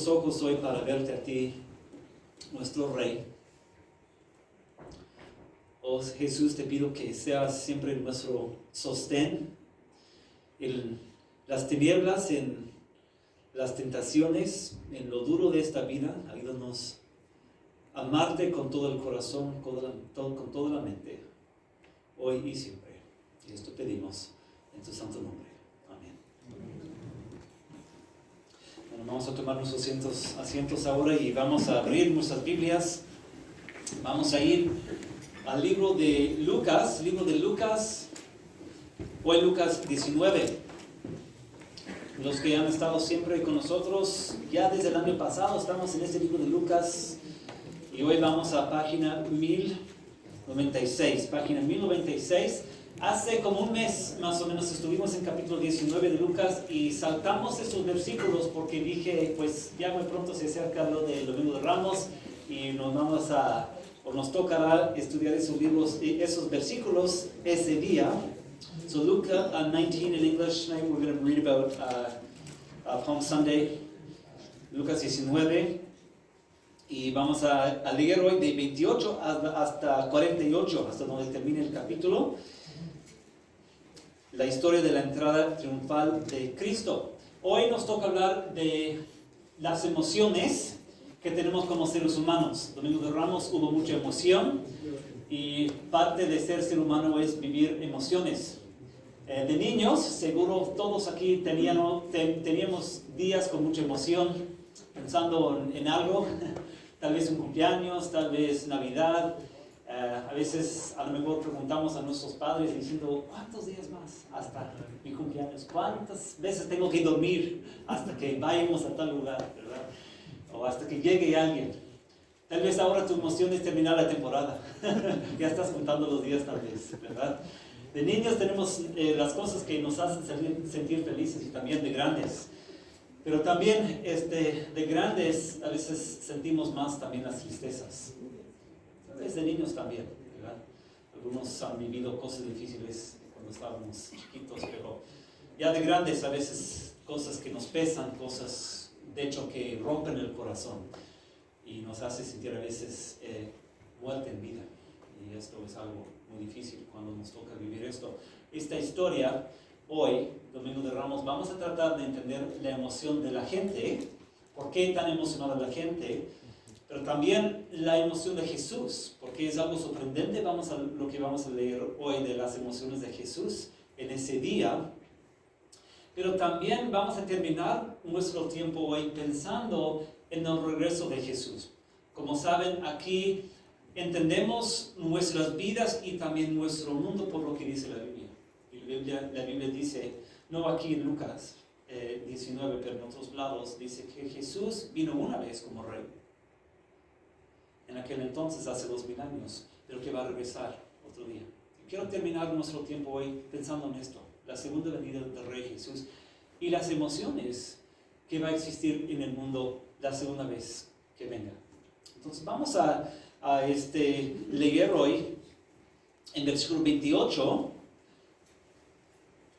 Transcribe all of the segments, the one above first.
nuestros ojos hoy para verte a ti, nuestro Rey. Oh Jesús, te pido que seas siempre nuestro sostén en las tinieblas, en las tentaciones, en lo duro de esta vida. Ayúdanos a amarte con todo el corazón, con toda la mente, hoy y siempre. Y esto pedimos en tu santo nombre. Amén. Bueno, vamos a tomar nuestros asientos ahora y vamos a abrir nuestras Biblias. Vamos a ir al libro de Lucas, hoy Lucas 19. Los que han estado siempre con nosotros, ya desde el año pasado estamos en este libro de Lucas y hoy vamos a página 1096. Página 1096. Hace como un mes más o menos estuvimos en capítulo 19 de Lucas y saltamos esos versículos porque dije, pues ya muy pronto se acerca lo del Domingo de Ramos y nos tocará estudiar esos versículos ese día. So Luke 19 in English, tonight we're going to read about Palm Sunday, Lucas 19, y vamos a leer hoy de 28 hasta 48, hasta donde termine el capítulo, la historia de la entrada triunfal de Cristo. Hoy nos toca hablar de las emociones que tenemos como seres humanos. Domingo de Ramos hubo mucha emoción y parte de ser humano es vivir emociones. De niños, seguro todos aquí teníamos días con mucha emoción, pensando en algo, tal vez un cumpleaños, tal vez Navidad. A veces a lo mejor preguntamos a nuestros padres diciendo, ¿cuántos días más hasta mi cumpleaños? ¿Cuántas veces tengo que dormir hasta que vayamos a tal lugar, ¿verdad? O hasta que llegue alguien. Tal vez ahora tu emoción es terminar la temporada. Ya estás contando los días tal vez, ¿verdad? De niños tenemos las cosas que nos hacen sentir felices y también de grandes. Pero también de grandes a veces sentimos más también las tristezas. De niños también, ¿verdad? Algunos han vivido cosas difíciles cuando estábamos chiquitos, pero ya de grandes a veces cosas que nos pesan, cosas de hecho que rompen el corazón y nos hace sentir a veces muerte en vida. Y esto es algo muy difícil cuando nos toca vivir esto. Esta historia, hoy, Domingo de Ramos, vamos a tratar de entender la emoción de la gente, por qué tan emocionada la gente, pero también la emoción de Jesús, porque es algo sorprendente lo que vamos a leer hoy de las emociones de Jesús en ese día. Pero también vamos a terminar nuestro tiempo hoy pensando en el regreso de Jesús. Como saben, aquí entendemos nuestras vidas y también nuestro mundo por lo que dice la Biblia. Y la Biblia dice, no aquí en Lucas 19, pero en otros lados, dice que Jesús vino una vez como rey. En aquel entonces, hace 2000 años, pero que va a regresar otro día. Y quiero terminar nuestro tiempo hoy pensando en esto, la segunda venida del Rey Jesús y las emociones que va a existir en el mundo la segunda vez que venga. Entonces vamos a leer hoy en versículo 28,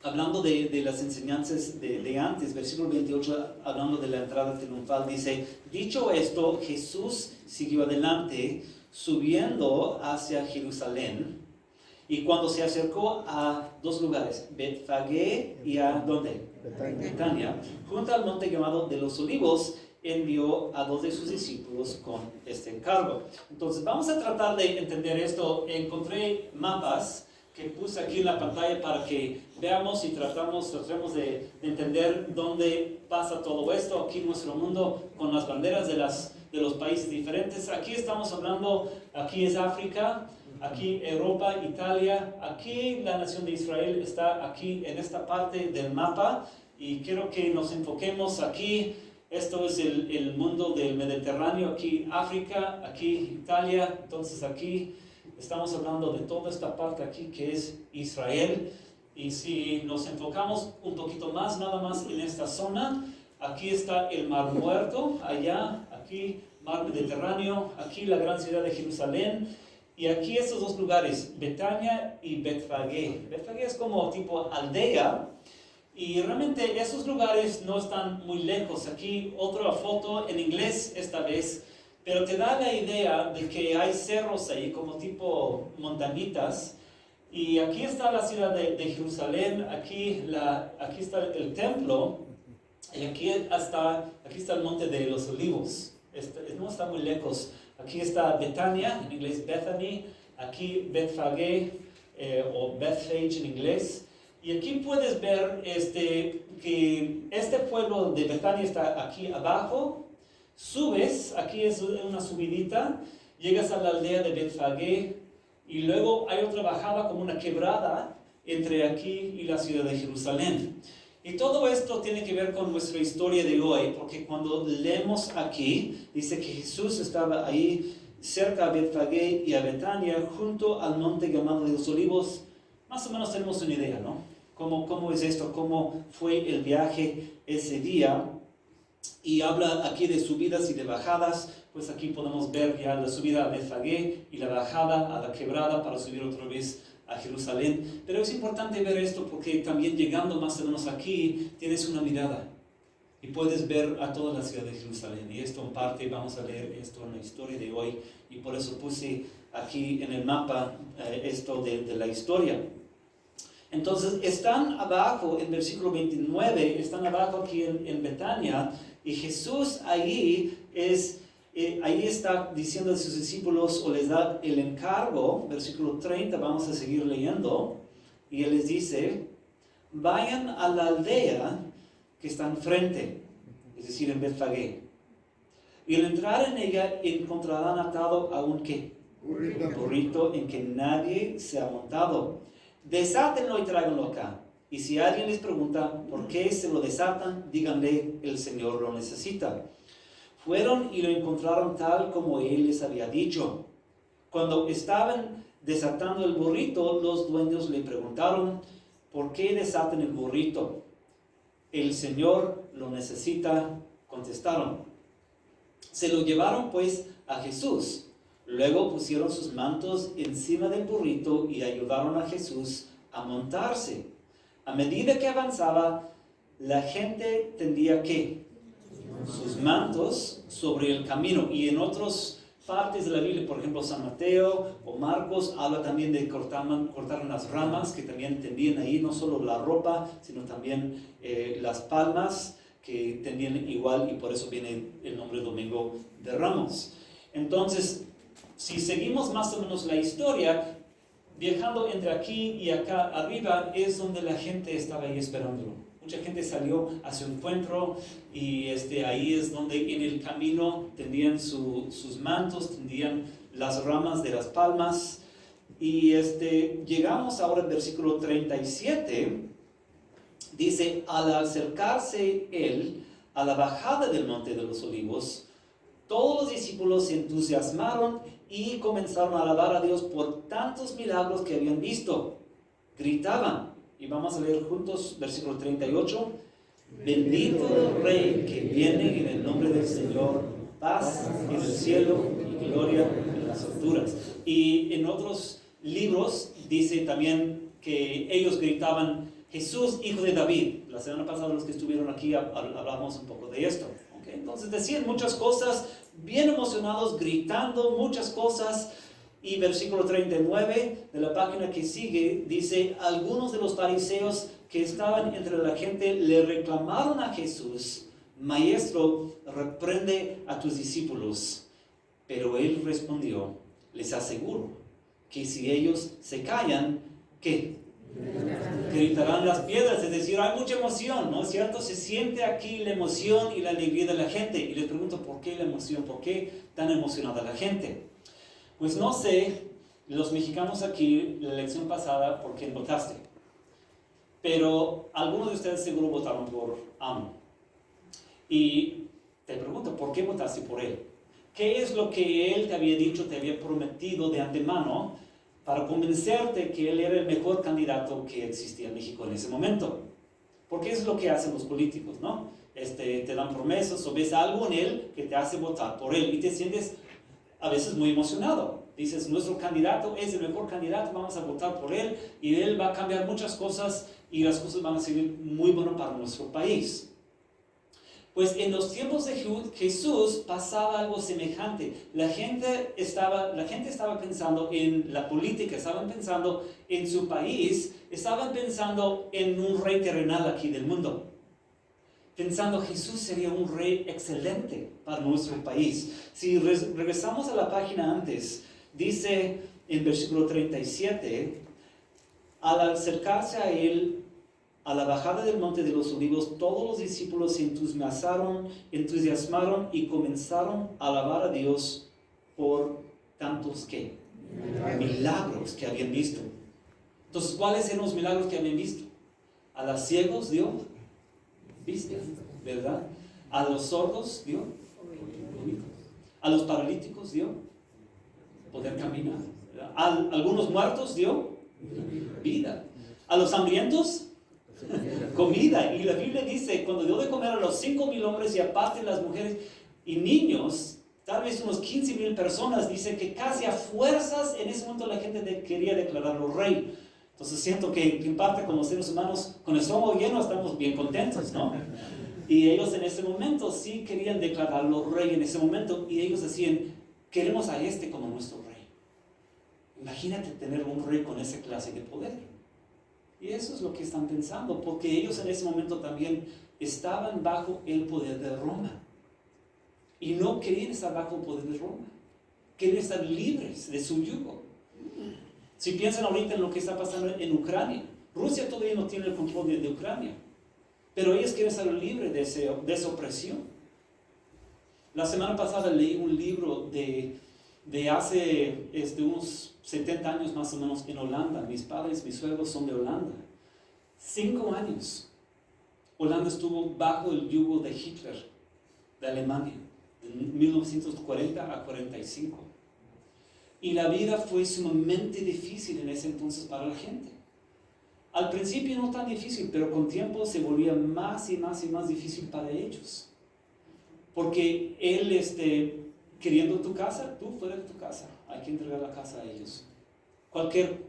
hablando de las enseñanzas de antes, versículo 28, hablando de la entrada triunfal, dice, dicho esto, Jesús siguió adelante, subiendo hacia Jerusalén, y cuando se acercó a dos lugares, Betfagé y a ¿dónde? Betania, junto al monte llamado de los Olivos, envió a 2 de sus discípulos con este encargo. Entonces vamos a tratar de entender esto. Encontré mapas que puse aquí en la pantalla para que veamos y tratemos de entender dónde pasa todo esto aquí en nuestro mundo con las banderas de los países diferentes. Aquí estamos hablando, aquí es África, aquí Europa, Italia, aquí la nación de Israel está aquí en esta parte del mapa y quiero que nos enfoquemos aquí. Esto es el mundo del Mediterráneo, aquí África, aquí Italia, entonces aquí estamos hablando de toda esta parte aquí que es Israel. Y si nos enfocamos un poquito más, nada más en esta zona, aquí está el Mar Muerto, allá, aquí Mar Mediterráneo, aquí la gran ciudad de Jerusalén, y aquí estos dos lugares, Betania y Betfagé. Betfagé es como tipo aldea, Y realmente esos lugares no están muy lejos. Aquí otra foto en inglés esta vez, pero te da la idea de que hay cerros ahí como tipo montañitas. Y aquí está la ciudad de Jerusalén, aquí está el templo, y aquí está el monte de los olivos. No está muy lejos. Aquí está Betania, en inglés Bethany, aquí Bethfage o Bethphage en inglés. Y aquí puedes ver que este pueblo de Betania está aquí abajo. Subes, aquí es una subidita, llegas a la aldea de Bethfage y luego hay otra bajada como una quebrada entre aquí y la ciudad de Jerusalén. Y todo esto tiene que ver con nuestra historia de hoy, porque cuando leemos aquí, dice que Jesús estaba ahí cerca a Bethfage y a Betania, junto al monte llamado de los Olivos. Más o menos tenemos una idea, ¿no? ¿Cómo es esto? ¿Cómo fue el viaje ese día? Y habla aquí de subidas y de bajadas. Pues aquí podemos ver ya la subida a Bethfage y la bajada a la quebrada para subir otra vez a Jerusalén. Pero es importante ver esto porque también llegando más o menos aquí tienes una mirada y puedes ver a toda la ciudad de Jerusalén. Y esto en parte vamos a leer esto en la historia de hoy, y por eso puse aquí en el mapa esto de la historia. Entonces están abajo en versículo 29, están abajo aquí en Betania, y Jesús ahí está diciendo a sus discípulos, o les da el encargo, versículo 30, vamos a seguir leyendo, y Él les dice, vayan a la aldea que está enfrente, es decir, en Bethfage, y al entrar en ella encontrarán atado a un ¿qué? Burrito en que nadie se ha montado. Desátenlo y tráiganlo acá. Y si alguien les pregunta por qué se lo desatan, díganle, el Señor lo necesita. Fueron y lo encontraron tal como Él les había dicho. Cuando estaban desatando el burrito, los dueños le preguntaron, ¿por qué desatan el burrito? El Señor lo necesita, contestaron. Se lo llevaron pues a Jesús. Luego pusieron sus mantos encima del burrito y ayudaron a Jesús a montarse. A medida que avanzaba, la gente tendía ¿qué? Sus mantos sobre el camino. Y en otras partes de la Biblia, por ejemplo San Mateo o Marcos, habla también de cortaron las ramas, que también tendían ahí no solo la ropa, sino también las palmas, que tendían igual, y por eso viene el nombre Domingo de Ramos. Entonces, si seguimos más o menos la historia, viajando entre aquí y acá arriba, es donde la gente estaba ahí esperándolo. Mucha gente salió a su encuentro, y ahí es donde en el camino tendían sus mantos, tendían las ramas de las palmas. Y llegamos ahora al versículo 37, dice, al acercarse él a la bajada del monte de los olivos, todos los discípulos se entusiasmaron y comenzaron a alabar a Dios por tantos milagros que habían visto. Gritaban, y vamos a leer juntos versículo 38, bendito el Rey que viene en el nombre del Señor, paz en el cielo y gloria en las alturas. Y en otros libros dice también que ellos gritaban, Jesús, hijo de David. La semana pasada los que estuvieron aquí hablamos un poco de esto. ¿Okay? Entonces decían muchas cosas, bien emocionados, gritando muchas cosas. Y versículo 39 de la página que sigue dice, algunos de los fariseos que estaban entre la gente le reclamaron a Jesús, Maestro, reprende a tus discípulos. Pero él respondió, les aseguro que si ellos se callan, ¿qué? Gritarán las piedras. Es decir, hay mucha emoción, ¿no es cierto? Se siente aquí la emoción y la alegría de la gente. Y les pregunto, ¿por qué la emoción? ¿Por qué tan emocionada la gente? Pues no sé, los mexicanos aquí, la elección pasada, ¿por quién votaste? Pero algunos de ustedes seguro votaron por AMLO. Y te pregunto, ¿por qué votaste por él? ¿Qué es lo que él te había dicho, te había prometido de antemano para convencerte que él era el mejor candidato que existía en México en ese momento? Porque es lo que hacen los políticos, ¿no? Te dan promesas o ves algo en él que te hace votar por él y te sientes a veces muy emocionado. Dices, nuestro candidato es el mejor candidato, vamos a votar por él y él va a cambiar muchas cosas y las cosas van a ser muy buenas para nuestro país. Pues en los tiempos de Jesús pasaba algo semejante. La gente estaba pensando en la política, estaban pensando en su país, estaban pensando en un rey terrenal aquí del mundo. Pensando Jesús sería un rey excelente para nuestro país. Si regresamos a la página antes, dice en versículo 37, al acercarse a él, a la bajada del monte de los olivos, todos los discípulos se entusiasmaron y comenzaron a alabar a Dios por tantos ¿qué? Milagros que habían visto. Entonces, ¿cuáles eran los milagros que habían visto? A los ciegos dio vista, ¿verdad? A los sordos dio oído. A los paralíticos dio poder caminar, ¿verdad? A algunos muertos dio vida. A los hambrientos comida. Y la Biblia dice, cuando dio de comer a los 5,000 hombres y aparte las mujeres y niños, tal vez unos 15,000 personas, dice que casi a fuerzas en ese momento la gente quería declararlo rey. Entonces siento que en parte como seres humanos, con el estómago lleno estamos bien contentos, ¿no? Y ellos en ese momento sí querían declararlo rey en ese momento, y ellos decían, queremos a este como nuestro rey. Imagínate tener un rey con esa clase de poder. Y eso es lo que están pensando, porque ellos en ese momento también estaban bajo el poder de Roma. Y no querían estar bajo el poder de Roma. Querían estar libres de su yugo. Si piensan ahorita en lo que está pasando en Ucrania, Rusia todavía no tiene el control de Ucrania, pero ellos quieren estar libres de esa opresión. La semana pasada leí un libro de hace unos 70 años más o menos en Holanda. Mis suegros son de Holanda. 5 años Holanda estuvo bajo el yugo de Hitler, de Alemania, de 1940 a 45. Y la vida fue sumamente difícil en ese entonces para la gente. Al principio no tan difícil, pero con tiempo se volvía más y más y más difícil para ellos. Porque él, queriendo tu casa, tú fuera de tu casa, hay que entregar la casa a ellos. Cualquier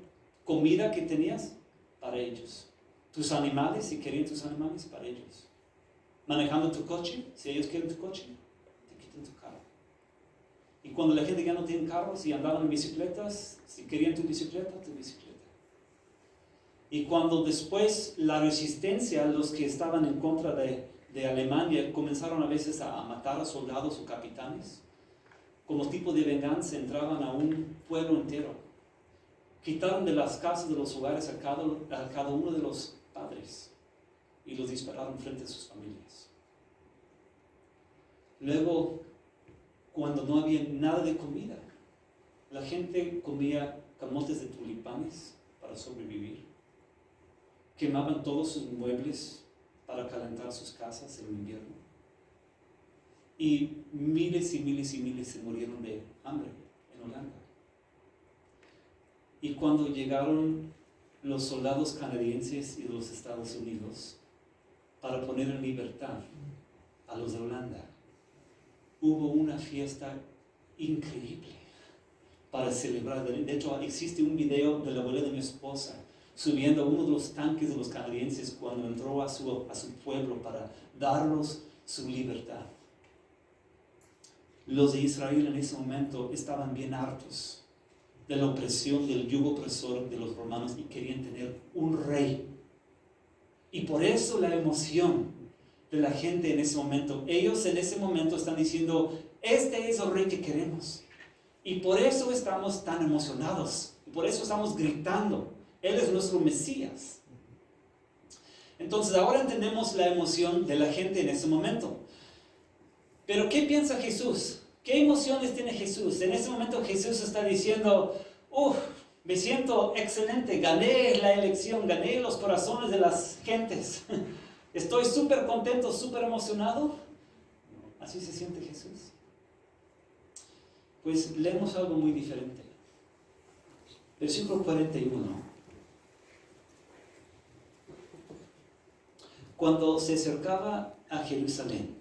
comida que tenías, para ellos. Tus animales, si querían tus animales, para ellos. Manejando tu coche, si ellos quieren tu coche, te quitan tu carro. Y cuando la gente ya no tiene carros y andaban en bicicletas, si querían tu bicicleta. Y cuando después la resistencia, los que estaban en contra de Alemania, comenzaron a veces a matar a soldados o capitanes, como tipo de venganza, entraban a un pueblo entero. Quitaron de las casas, de los hogares a cada uno de los padres y los dispararon frente a sus familias. Luego, cuando no había nada de comida, la gente comía camotes de tulipanes para sobrevivir. Quemaban todos sus muebles para calentar sus casas en el invierno. Y miles y miles y miles se murieron de hambre en Holanda. Y cuando llegaron los soldados canadienses y de los Estados Unidos para poner en libertad a los de Holanda, hubo una fiesta increíble para celebrar. De hecho, existe un video de la abuela de mi esposa subiendo a uno de los tanques de los canadienses cuando entró a su pueblo para darnos su libertad. Los de Israel en ese momento estaban bien hartos de la opresión, del yugo opresor de los romanos, y querían tener un rey. Y por eso la emoción de la gente en ese momento. Ellos en ese momento están diciendo, este es el rey que queremos. Y por eso estamos tan emocionados. Y por eso estamos gritando, Él es nuestro Mesías. Entonces ahora entendemos la emoción de la gente en ese momento. Pero ¿qué piensa Jesús? ¿Qué emociones tiene Jesús? En ese momento Jesús está diciendo, me siento excelente, gané la elección, gané los corazones de las gentes. Estoy súper contento, súper emocionado. ¿Así se siente Jesús? Pues leemos algo muy diferente. Versículo 41. Cuando se acercaba a Jerusalén,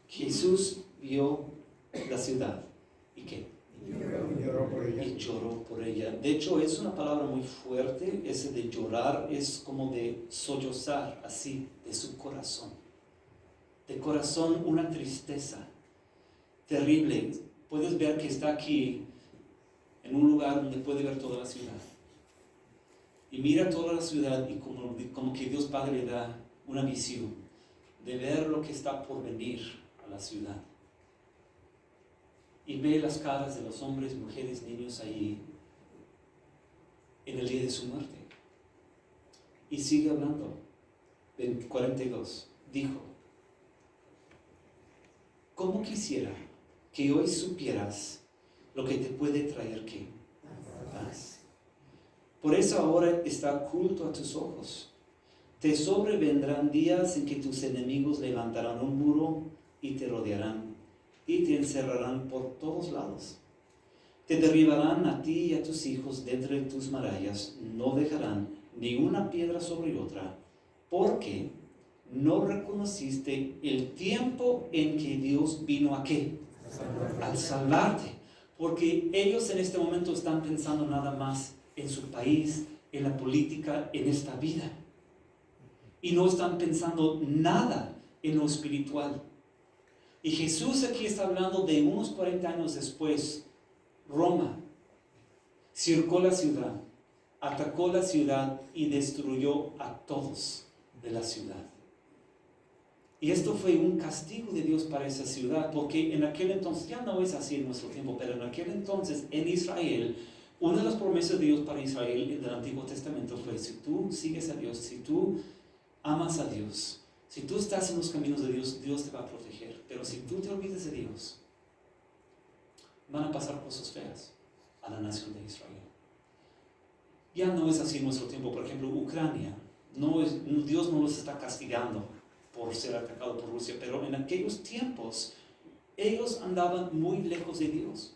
Jesús vio la ciudad. ¿Y qué? Lloró por ella. Y lloró por ella. De hecho, es una palabra muy fuerte. Ese de llorar es como de sollozar, así, de su corazón. De corazón, una tristeza terrible. Puedes ver que está aquí, en un lugar donde puede ver toda la ciudad. Y mira toda la ciudad y como que Dios Padre le da una visión de ver lo que está por venir a la ciudad. Y ve las caras de los hombres, mujeres, niños ahí en el día de su muerte. Y sigue hablando. En 42, dijo: ¿cómo quisiera que hoy supieras lo que te puede traer qué? Paz. Por eso ahora está oculto a tus ojos. Te sobrevendrán días en que tus enemigos levantarán un muro y te rodearán y te encerrarán por todos lados. Te derribarán a ti y a tus hijos de entre tus murallas, no dejarán ni una piedra sobre otra, porque no reconociste el tiempo en que Dios vino a ¿qué? Al salvarte. Porque ellos en este momento están pensando nada más en su país, en la política, en esta vida. Y no están pensando nada en lo espiritual. Y Jesús aquí está hablando de unos 40 años después. Roma cercó la ciudad, atacó la ciudad y destruyó a todos de la ciudad. Y esto fue un castigo de Dios para esa ciudad, porque en aquel entonces, ya no es así en nuestro tiempo, pero en aquel entonces en Israel, una de las promesas de Dios para Israel en el Antiguo Testamento fue: si tú sigues a Dios, si tú amas a Dios, si tú estás en los caminos de Dios, Dios te va a proteger. Pero si tú te olvides de Dios, van a pasar cosas feas a la nación de Israel. Ya no es así en nuestro tiempo. Por ejemplo, Ucrania, Dios no los está castigando por ser atacado por Rusia, pero en aquellos tiempos ellos andaban muy lejos de Dios.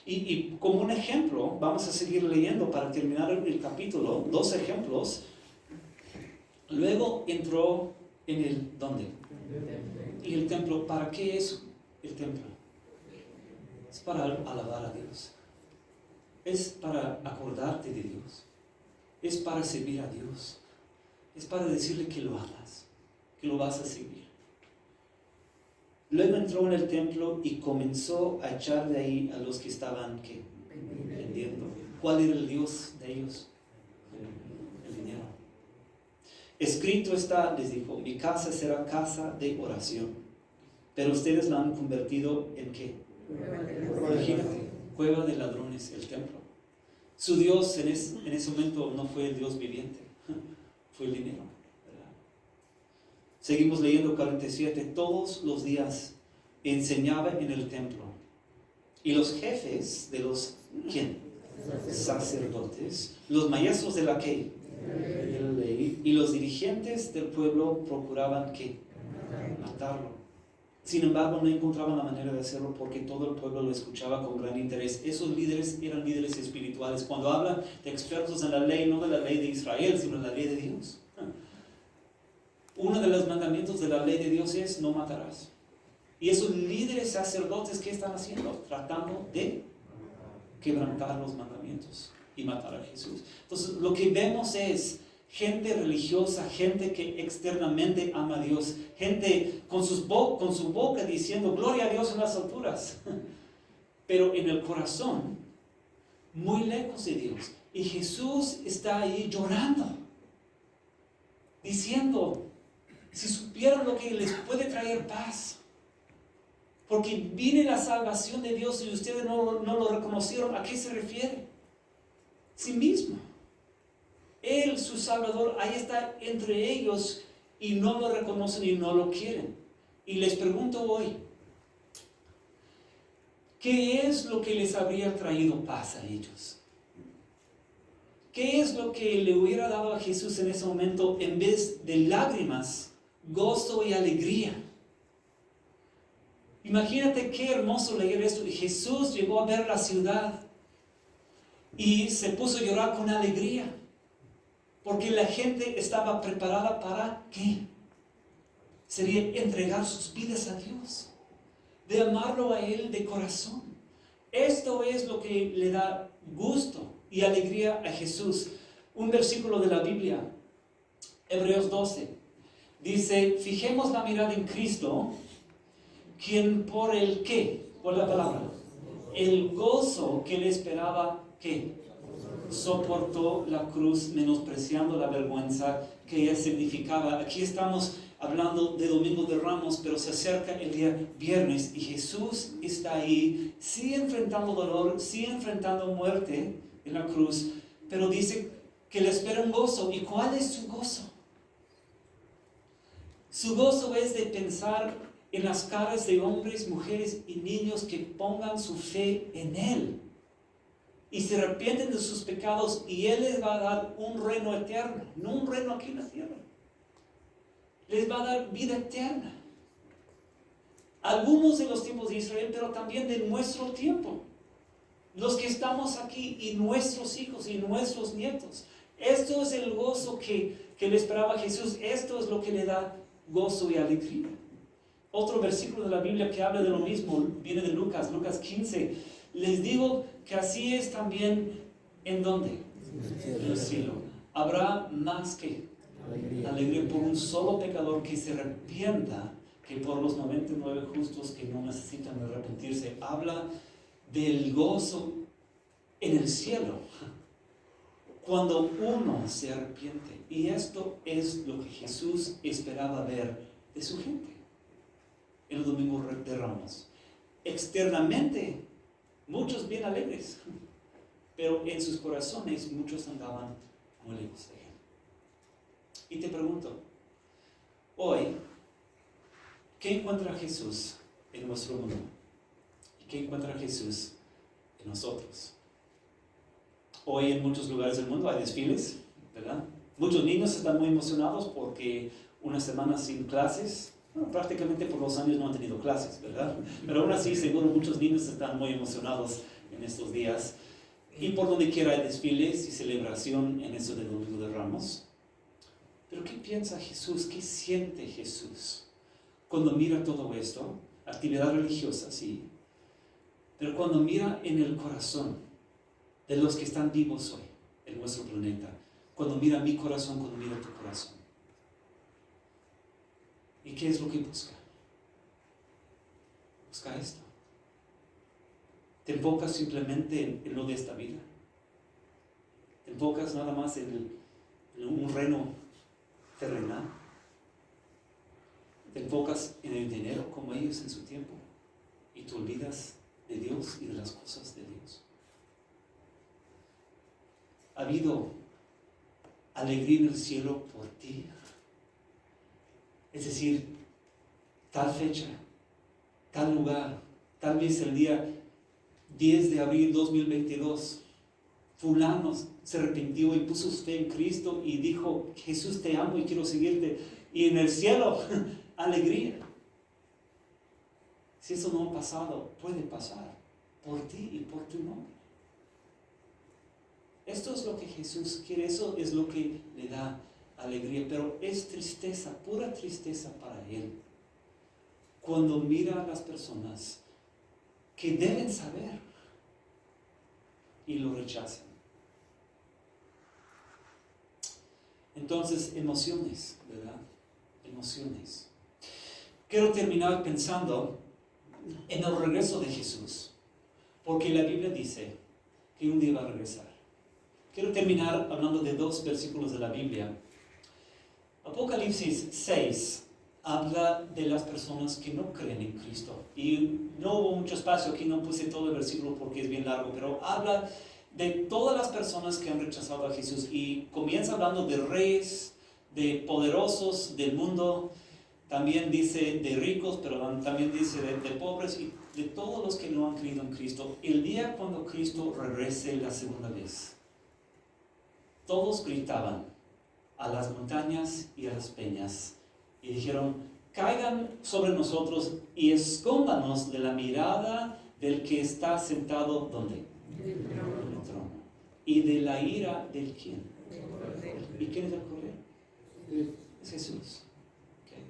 Y como un ejemplo, vamos a seguir leyendo para terminar el capítulo, 2 ejemplos. Luego entró en el, ¿dónde? Y el templo. ¿Para qué es el templo? Es para alabar a Dios. Es para acordarte de Dios. Es para servir a Dios. Es para decirle que lo amas, que lo vas a seguir. Luego entró en el templo y comenzó a echar de ahí a los que estaban ¿qué? Vendiendo. ¿Cuál era el Dios de ellos? El dinero. Escrito está, les dijo: mi casa será casa de oración, pero ustedes la han convertido en ¿qué? Imagínate, cueva de ladrones el templo. Su Dios en ese momento no fue el Dios viviente, fue el dinero. Seguimos leyendo 47. Todos los días enseñaba en el templo. Y los jefes de los, ¿quién? Sacerdotes, los maestros de la ¿qué? De la ley, y los dirigentes del pueblo procuraban ¿qué? Matarlo. Sin embargo, no encontraban la manera de hacerlo porque todo el pueblo lo escuchaba con gran interés. Esos líderes eran líderes espirituales. Cuando habla de expertos en la ley, no de la ley de Israel, sino de la ley de Dios. Uno de los mandamientos de la ley de Dios es: no matarás. Y esos líderes sacerdotes, ¿qué están haciendo? Tratando de quebrantar los mandamientos y matar a Jesús. Entonces, lo que vemos es gente religiosa, gente que externamente ama a Dios, gente con su boca diciendo gloria a Dios en las alturas, pero en el corazón muy lejos de Dios. Y Jesús está ahí llorando, diciendo: si supieran lo que les puede traer paz, porque viene la salvación de Dios y ustedes no lo reconocieron. ¿A qué se refiere? Sí mismo. Él, su Salvador, ahí está entre ellos y no lo reconocen y no lo quieren. Y les pregunto hoy, ¿qué es lo que les habría traído paz a ellos? ¿Qué es lo que le hubiera dado a Jesús en ese momento en vez de lágrimas, gozo y alegría? Imagínate qué hermoso leer esto. Y Jesús llegó a ver la ciudad y se puso a llorar con alegría, porque la gente estaba preparada para ¿qué? Sería entregar sus vidas a Dios, de amarlo a Él de corazón. Esto es lo que le da gusto y alegría a Jesús. Un versículo de la Biblia, Hebreos 12, dice, fijemos la mirada en Cristo, quien por el ¿qué? ¿Cuál es la palabra? El gozo que le esperaba, ¿qué? Soportó la cruz, menospreciando la vergüenza que ella significaba. Aquí estamos hablando de Domingo de Ramos, pero se acerca el día viernes y Jesús está ahí, sí enfrentando dolor, sí enfrentando muerte en la cruz, pero dice que le espera un gozo. ¿Y cuál es su gozo? Su gozo es de pensar en las caras de hombres, mujeres y niños que pongan su fe en Él y se arrepienten de sus pecados, y Él les va a dar un reino eterno, no un reino aquí en la tierra. Les va a dar vida eterna. Algunos de los tiempos de Israel, pero también de nuestro tiempo. Los que estamos aquí y nuestros hijos y nuestros nietos. Esto es el gozo que le esperaba a Jesús. Esto es lo que le da gozo y alegría. Otro versículo de la Biblia que habla de lo mismo viene de Lucas 15. Les digo que así es también, ¿en dónde? En el cielo. Habrá más que alegría por un solo pecador que se arrepienta, que por los 99 justos que no necesitan arrepentirse. Habla del gozo en el cielo cuando uno se arrepiente. Y esto es lo que Jesús esperaba ver de su gente en el Domingo de Ramos. Externamente, muchos bien alegres, pero en sus corazones muchos andaban muy lejos de Él. Y te pregunto, hoy, ¿qué encuentra Jesús en nuestro mundo? ¿Y qué encuentra Jesús en nosotros? Hoy en muchos lugares del mundo hay desfiles, ¿verdad? Muchos niños están muy emocionados porque una semana sin clases, bueno, prácticamente por 2 años no han tenido clases, ¿verdad? Pero aún así seguro muchos niños están muy emocionados en estos días. Y por donde quiera hay desfiles y celebración en eso del Domingo de Ramos. Pero ¿qué piensa Jesús? ¿Qué siente Jesús cuando mira todo esto? Actividad religiosa, sí. Pero cuando mira en el corazón de los que están vivos hoy en nuestro planeta, cuando mira mi corazón, cuando mira tu corazón. ¿Y qué es lo que busca? Busca esto. ¿Te enfocas simplemente en lo de esta vida? ¿Te enfocas nada más en un reino terrenal? ¿Te enfocas en el dinero como ellos en su tiempo? ¿Y te olvidas de Dios y de las cosas de Dios? ¿Ha habido alegría en el cielo por ti? Es decir, tal fecha, tal lugar, tal vez el día 10 de abril 2022, fulano se arrepintió y puso su fe en Cristo y dijo, Jesús, te amo y quiero seguirte. Y en el cielo, alegría. Si eso no ha pasado, puede pasar por ti y por tu nombre. Esto es lo que Jesús quiere, eso es lo que le da alegría, pero es tristeza, pura tristeza para Él, cuando mira a las personas que deben saber y lo rechazan. Entonces, emociones, ¿verdad? Emociones. Quiero terminar pensando en el regreso de Jesús, porque la Biblia dice que un día va a regresar. Quiero terminar hablando de 2 versículos de la Biblia. Apocalipsis 6 habla de las personas que no creen en Cristo. Y no hubo mucho espacio, aquí no puse todo el versículo porque es bien largo, pero habla de todas las personas que han rechazado a Jesús. Y comienza hablando de reyes, de poderosos del mundo, también dice de ricos, pero también dice de pobres y de todos los que no han creído en Cristo. El día cuando Cristo regrese la segunda vez, todos gritaban a las montañas y a las peñas y dijeron, caigan sobre nosotros y escóndanos de la mirada del que está sentado, ¿dónde? En el trono. Y de la ira del quién. ¿Y quién es el Cordero? Es Jesús. Okay.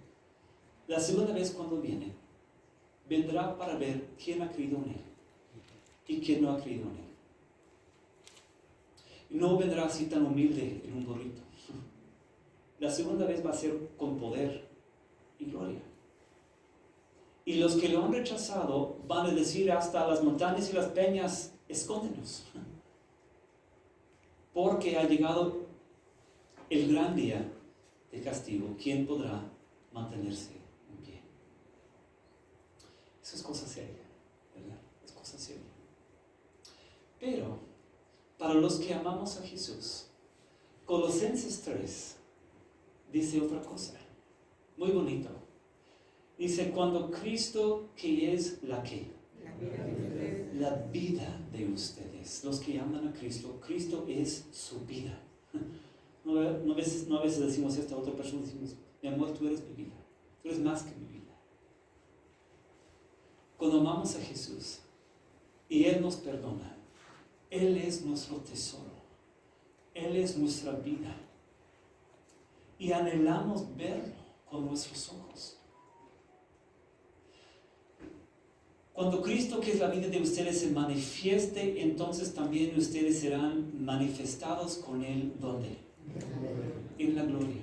La segunda vez cuando viene, vendrá para ver quién ha creído en Él. y quien no ha creído en Él. No vendrá así tan humilde en un burrito. La segunda vez va a ser con poder y gloria. Y los que lo han rechazado van a decir hasta las montañas y las peñas, escóndenos. Porque ha llegado el gran día de castigo. ¿Quién podrá mantenerse en pie? Eso es cosa seria, ¿verdad? Es cosa seria. Pero, para los que amamos a Jesús, Colosenses 3 dice otra cosa, muy bonito. Dice, cuando Cristo, que es la que? La vida de ustedes. Los que aman a Cristo, Cristo es su vida. No a veces decimos esto a otra persona, decimos, mi amor, tú eres mi vida. Tú eres más que mi vida. Cuando amamos a Jesús y Él nos perdona, Él es nuestro tesoro. Él es nuestra vida. Y anhelamos verlo con nuestros ojos. Cuando Cristo, que es la vida de ustedes, se manifieste, entonces también ustedes serán manifestados con Él, ¿dónde? En la gloria.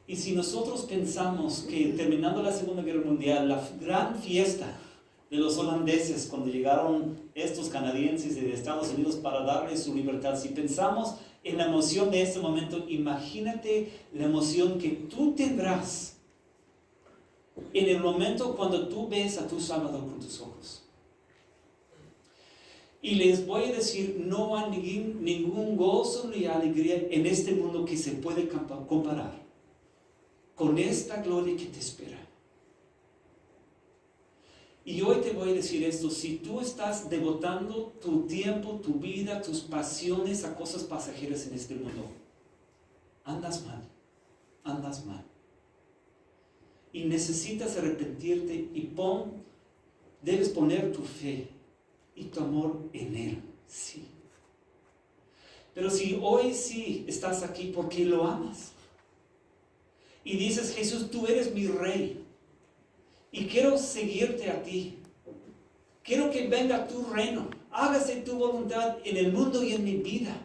Y si nosotros pensamos que terminando la Segunda Guerra Mundial, la gran fiesta de los holandeses cuando llegaron estos canadienses de Estados Unidos para darles su libertad, si pensamos en la emoción de este momento, imagínate la emoción que tú tendrás en el momento cuando tú ves a tu Salvador con tus ojos. Y les voy a decir, no hay ningún gozo ni alegría en este mundo que se puede comparar con esta gloria que te espera. Y hoy te voy a decir esto, si tú estás devotando tu tiempo, tu vida, tus pasiones a cosas pasajeras en este mundo, andas mal, andas mal. Y necesitas arrepentirte y debes poner tu fe y tu amor en Él, sí. Pero si hoy sí estás aquí porque lo amas y dices, Jesús, tú eres mi Rey y quiero seguirte a ti, quiero que venga tu reino, hágase tu voluntad en el mundo y en mi vida,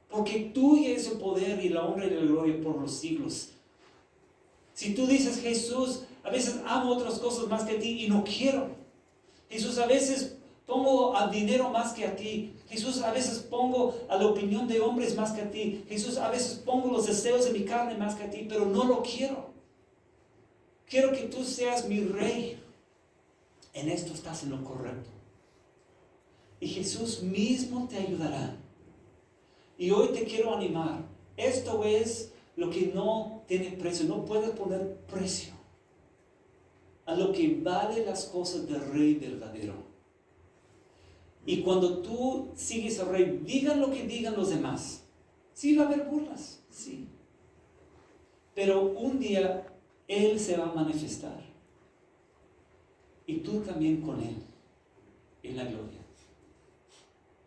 porque tuya es el poder y la honra y la gloria por los siglos. Si tú dices, Jesús, a veces amo otras cosas más que a ti y no quiero. Jesús, a veces pongo al dinero más que a ti. Jesús, a veces pongo a la opinión de hombres más que a ti. Jesús, a veces pongo los deseos de mi carne más que a ti, pero no lo quiero. Quiero que tú seas mi Rey. En esto estás en lo correcto. Y Jesús mismo te ayudará. Y hoy te quiero animar. Esto es lo que no tiene precio, no puedes poner precio a lo que vale las cosas del Rey verdadero. Y cuando tú sigues al Rey, digan lo que digan los demás. Sí, va a haber burlas, sí. Pero un día Él se va a manifestar. Y tú también con Él, en la gloria.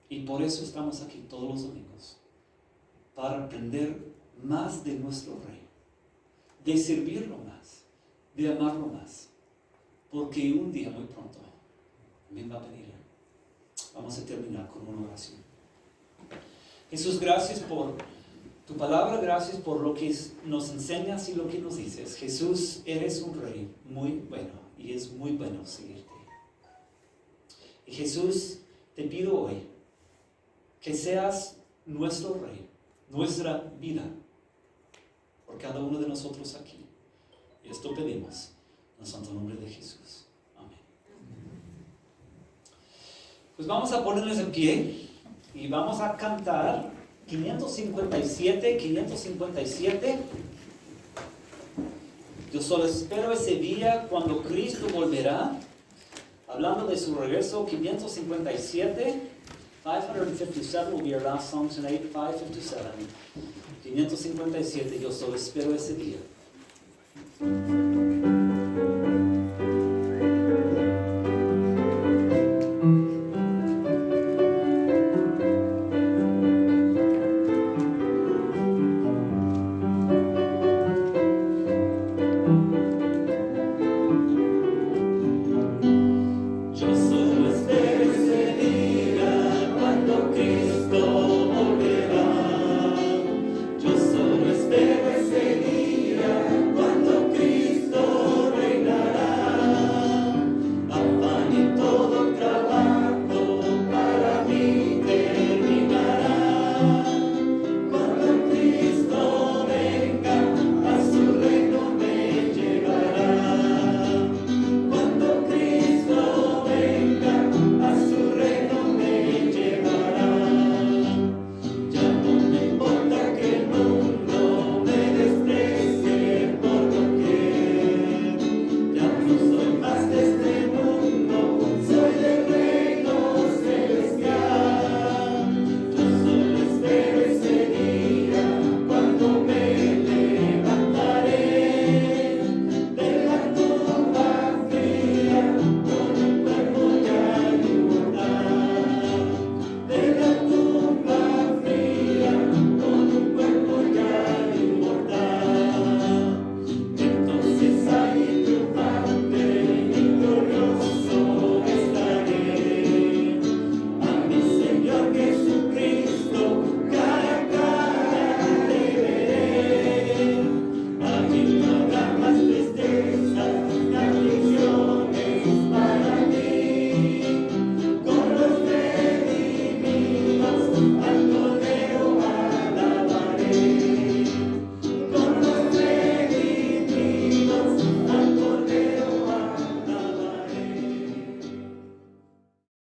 Y por eso estamos aquí todos los domingos, para aprender más de nuestro Rey, de servirlo más, de amarlo más, porque un día muy pronto también va a venir. Vamos a terminar con una oración. Jesús, gracias por tu palabra, gracias por lo que nos enseñas y lo que nos dices. Jesús, eres un Rey muy bueno y es muy bueno seguirte. Y Jesús, te pido hoy que seas nuestro Rey, nuestra vida, por cada uno de nosotros aquí. Y esto pedimos en el santo nombre de Jesús. Amén. Pues vamos a ponernos en pie y vamos a cantar 557. Yo solo espero ese día cuando Cristo volverá. Hablando de su regreso, 557. 557 will be our last song tonight, 557. 557, yo solo espero ese día.